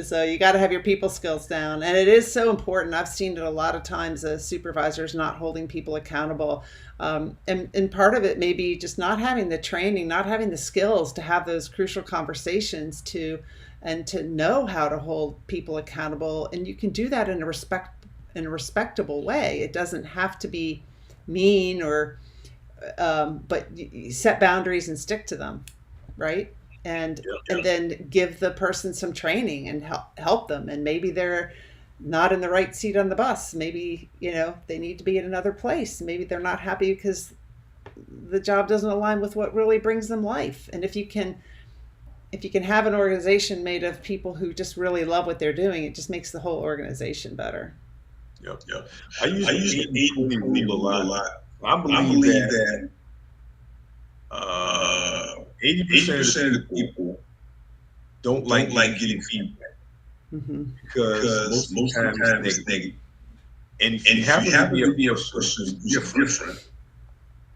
So you got to have your people skills down. And it is so important. I've seen it a lot of times as supervisors not holding people accountable. And part of it may be just not having the training, not having the skills to have those crucial conversations and to know how to hold people accountable. And you can do that in a respectable way. It doesn't have to be mean but you set boundaries and stick to them, right? And then give the person some training and help them. And maybe they're not in the right seat on the bus. Maybe, they need to be in another place. Maybe they're not happy because the job doesn't align with what really brings them life. And if you can have an organization made of people who just really love what they're doing, it just makes the whole organization better. Yep. I use the 80-20 rule a lot. I believe that 80% of the people don't like getting feedback. Mm-hmm. Because most of the time it's negative. And if you happen to be a person who's different,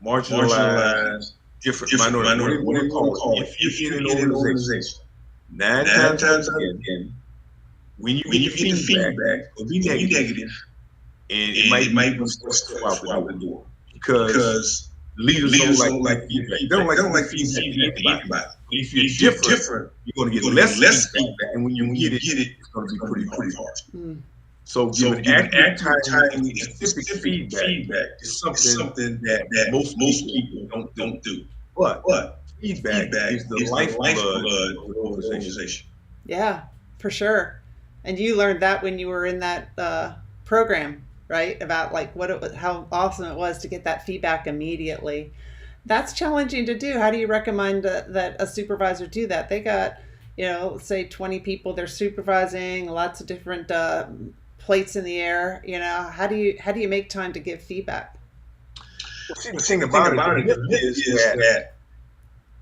marginalized, different minority, what they call it, if you're in an organization, 9 times out of 10, when you get feedback, it'll be negative, and it might be stressful out the door. Because leaders don't like feedback. They don't like feedback from anybody. If you're different, you're going to get less feedback, and when you get it, it's going to be pretty hard. Mm. So giving accurate, timely, and specific feedback is something that most people don't do. But feedback is the lifeblood of the organization. Yeah, for sure. And you learned that when you were in that program, right? About like how awesome it was to get that feedback immediately. That's challenging to do. How do you recommend that a supervisor do that? They got, say 20 people they're supervising, lots of different plates in the air. How do you make time to give feedback? Well, see, the thing about it is that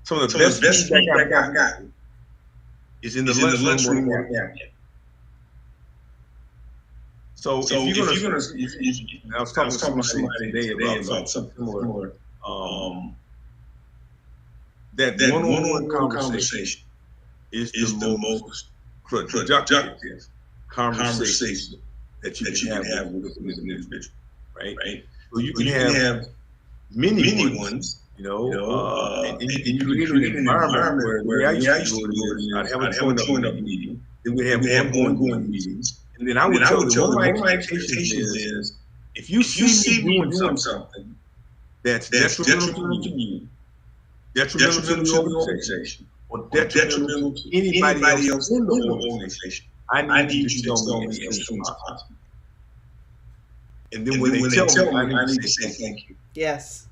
some of the best feedback I've gotten is in the lunchroom or the. So if you're gonna, I was talking to somebody today about something similar. That one-on-one conversation is the most productive conversation that you can have with an individual, right? So you can have many ones, and you create an environment where I used to do I'd have a tune-up meeting, then we have ongoing meetings, and then I would tell them one of my expectations is if you see me doing something that's detrimental to you, detrimental to the organization, or detrimental to anybody else in the organization, I need you to tell me as soon as possible. And then when they tell me, I need to say thank you. Yes.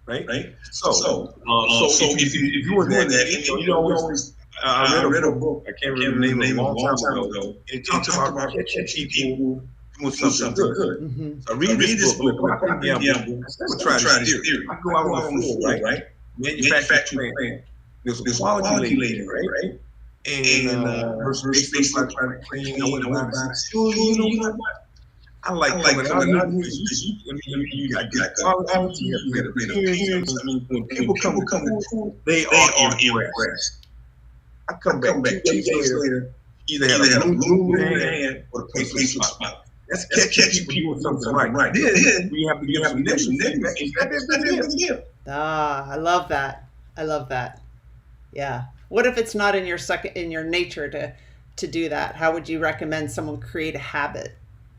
Right? So if you're doing that, you always, I read a book, I can't remember the name of it, a long time ago, and it talks about catching people doing something good. Mm-hmm. So I read this book, I'm going to try this theory. I go out on the floor, right? Manufacturing plant. There's a quality lady, right? And her space like trying to clean. I went by and said, you know what? I like coming out because you got quality, you got a great appearance. I mean, when people come to school, they are impressed. I come back 2 days later, either have a blue in their hand or the place was spot. That's catching people doing something right. Then we have to give some feedback. I love that. Yeah. What if it's not in your nature to do that? How would you recommend someone create a habit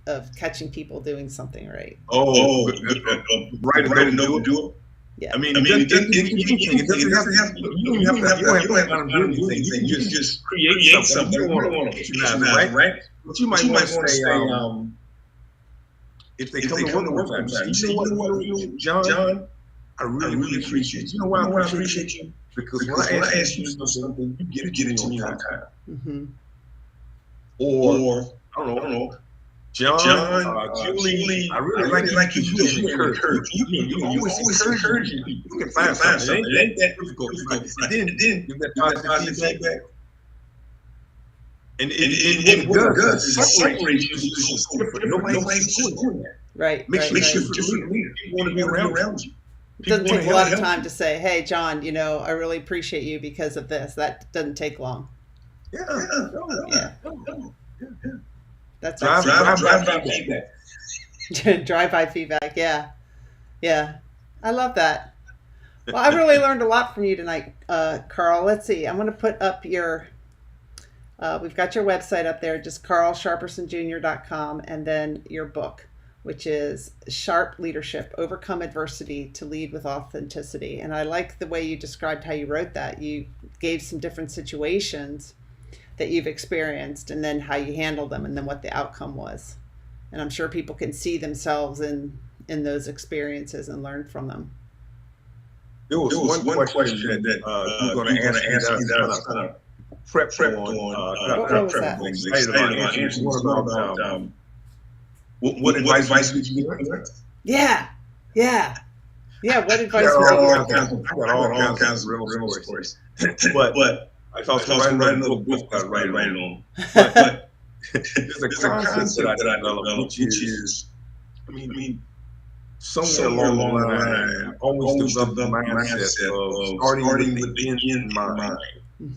of catching people doing something right? Right to do it. Yeah. I mean, it doesn't have to. You don't have to do anything. You can just create something. You don't want to patronize, right? But you might want to say, if they come to work one time, you know what, John, I really appreciate you. You know why I appreciate you? Because when I ask you to do something, you get it to me on time. Mm-hmm. Or I don't know. John, Julie, I really like you to encourage. You always encouraging people. You can find something. It ain't that difficult. Then give that positive feedback. And what it does is separate you so different. Nobody's doing that. Right. Makes you a different leader. People want to be around you. It doesn't take a lot of time to say, hey, John, I really appreciate you because of this. That doesn't take long. Yeah. That's drive-by feedback. Drive-by feedback, yeah. I love that. Well, I really learned a lot from you tonight, Carl. Let's see. I'm going to put up we've got your website up there, just carlsharpersonjr.com, and then your book, which is Sharp Leadership, Overcome Adversity to Lead with Authenticity. And I like the way you described how you wrote that. You gave some different situations that you've experienced, and then how you handled them, and then what the outcome was. And I'm sure people can see themselves in those experiences and learn from them. There was one question that you were going to ask me that I was kind of prepped on. What was that? Excited about answering. What about what advice would you give? Yeah. What advice would you give? I got all kinds of rental stories. But I thought writing another book, I write it on. But there's a concept that I developed, which is, I mean, somewhere along the line, always develop the mindset of starting with the end in mind.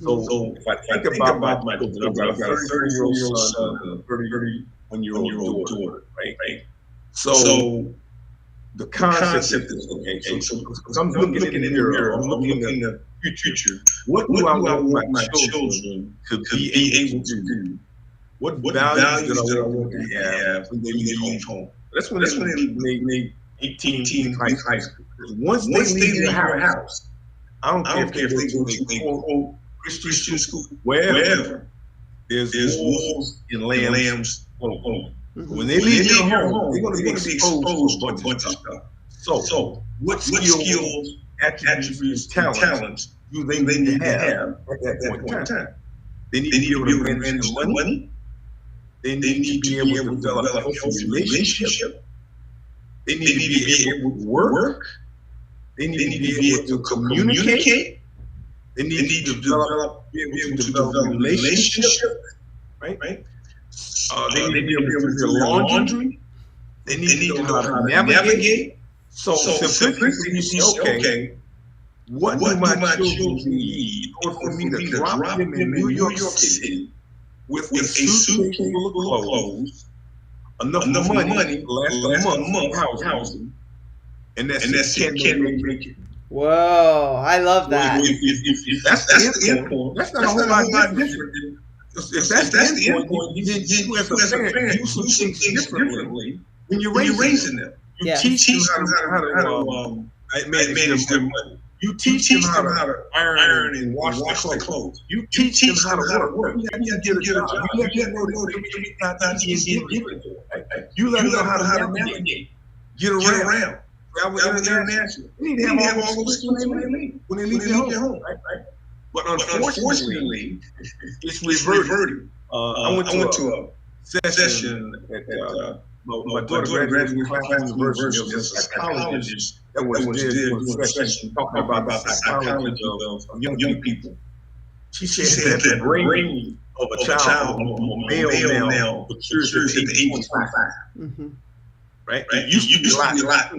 So if I think about my children, I've got a 30-year-old son and a 31-year-old daughter, right? So the concept is, okay, so I'm looking in the mirror, I'm looking in the future. What do I want my children to be able to do? What values do I want them to have when they leave home? That's when they 18 high school. Once they leave your house, I don't care if they go to Christian school, wherever, there's wolves and lambs home. When they leave your home, they're going to be exposed to a bunch of stuff. So what skills, attributes, talents do they need to have at that point in time? They need to be able to manage money. They need to be able to develop a healthy relationship. They need to be able to work. They need to be able to communicate. They need to be able to develop a relationship, right? They need to be able to do their laundry. They need to know how to navigate. So simplicity, you say, okay, what do my children need for me to drop them in New York City with a suitcase full of clothes, enough money to last a month of housing, and that's can they make it? Whoa, I love that. If that's the end point, that's not a whole lot different. If that's the end point, you as a parent, you should think differently when you're raising them. You teach them how to manage their money. You teach them how to iron and wash the clothes. You teach them how to work. You let them know that you let them know how to navigate, get around, travel international. You need to have all those skills when they leave your home. But unfortunately, it's reverted. I went to a session at my daughter graduated from Claflin University. There was a psychologist that was there doing a session talking about the psychology of young people. She said that the brain of a child, of a male now, matures at the age of 25. Right? It used to be a lot.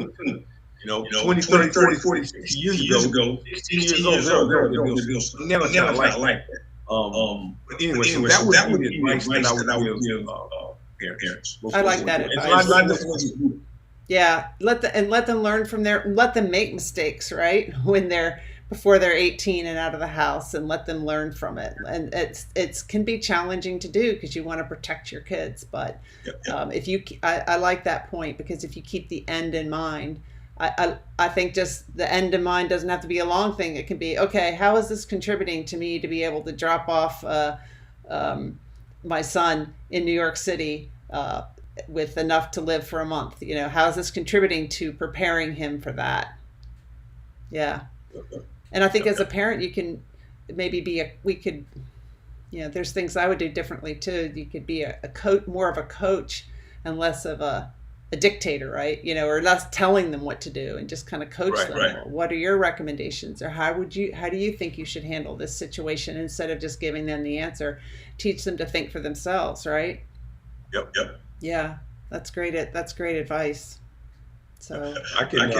You know, 20, 30, 40, 50 years ago, 16 years old, they're never like that. But anyway, so that would be advice that I would give parents. I like that advice. Yeah, let them learn from let them make mistakes, right? Before they're 18 and out of the house, and let them learn from it. And it can be challenging to do because you want to protect your kids. But I like that point, because if you keep the end in mind, I think just the end in mind doesn't have to be a long thing. It can be, okay, how is this contributing to me to be able to drop off my son in New York City with enough to live for a month? You know, how is this contributing to preparing him for that? Yeah. And I think as a parent, you can maybe there's things I would do differently too. You could be a coach, more of a coach and less of a dictator, right? You know, or less telling them what to do and just kind of coach them. Right. What are your recommendations, or how do you think you should handle this situation, instead of just giving them the answer? Teach them to think for themselves, right? Yep. Yeah, that's great. That's great advice. So I can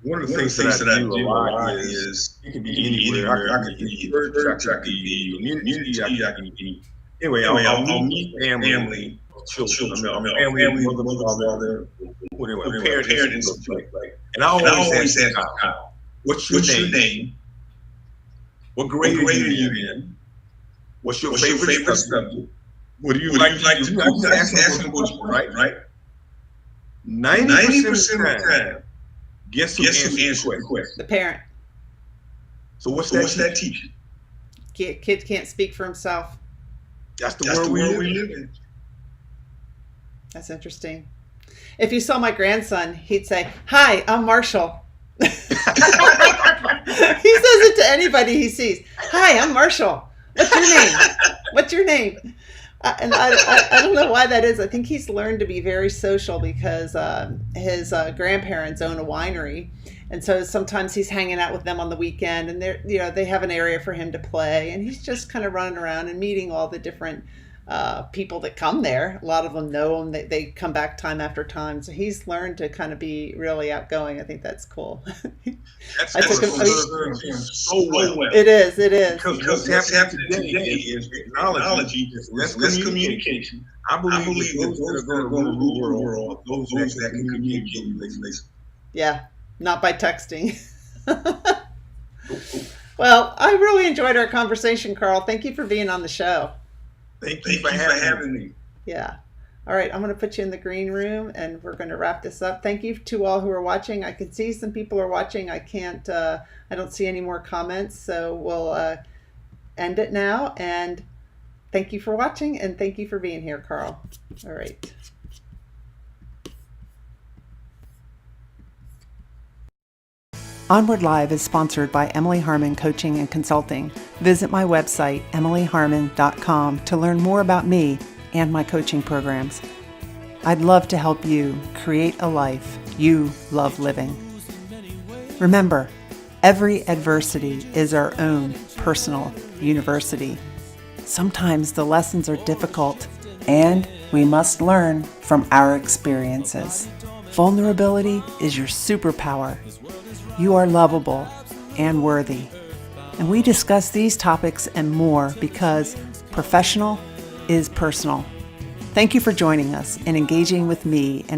one of the things that I do a lot is it can be anywhere. I can be church, I can be community, I can be anyway. I'll meet family. Children. I'm family, mother, father, parents, and I always ask Kyle, what's your name? What grade are you in? What's your favorite subject? What do you like to do? I'm asking questions, right? 90% of the time, guess who answers the question? The parent. So what's that teaching? Kid can't speak for himself. That's the world we live in. That's interesting. If you saw my grandson, he'd say, "Hi, I'm Marshall." He says it to anybody he sees. "Hi, I'm Marshall. What's your name? What's your name?" And I don't know why that is. I think he's learned to be very social because his grandparents own a winery, and so sometimes he's hanging out with them on the weekend, and they have an area for him to play, and he's just kind of running around and meeting all the different people that come there. A lot of them know him. They come back time after time. So he's learned to kind of be really outgoing. I think that's cool. That's I took him, so well. It is. Because what's happening today is technology, is less communication. I believe those that are going to rule the world, those that can communicate. Yeah, not by texting. Well, I really enjoyed our conversation, Carl. Thank you for being on the show. Thank you for having me. Yeah. All right. I'm going to put you in the green room and we're going to wrap this up. Thank you to all who are watching. I can see some people are watching. I don't see any more comments. So we'll end it now. And thank you for watching and thank you for being here, Carl. All right. Onward Live is sponsored by Emily Harmon Coaching and Consulting. Visit my website, emilyharmon.com, to learn more about me and my coaching programs. I'd love to help you create a life you love living. Remember, every adversity is our own personal university. Sometimes the lessons are difficult, and we must learn from our experiences. Vulnerability is your superpower. You are lovable and worthy. And we discuss these topics and more because professional is personal. Thank you for joining us and engaging with me and my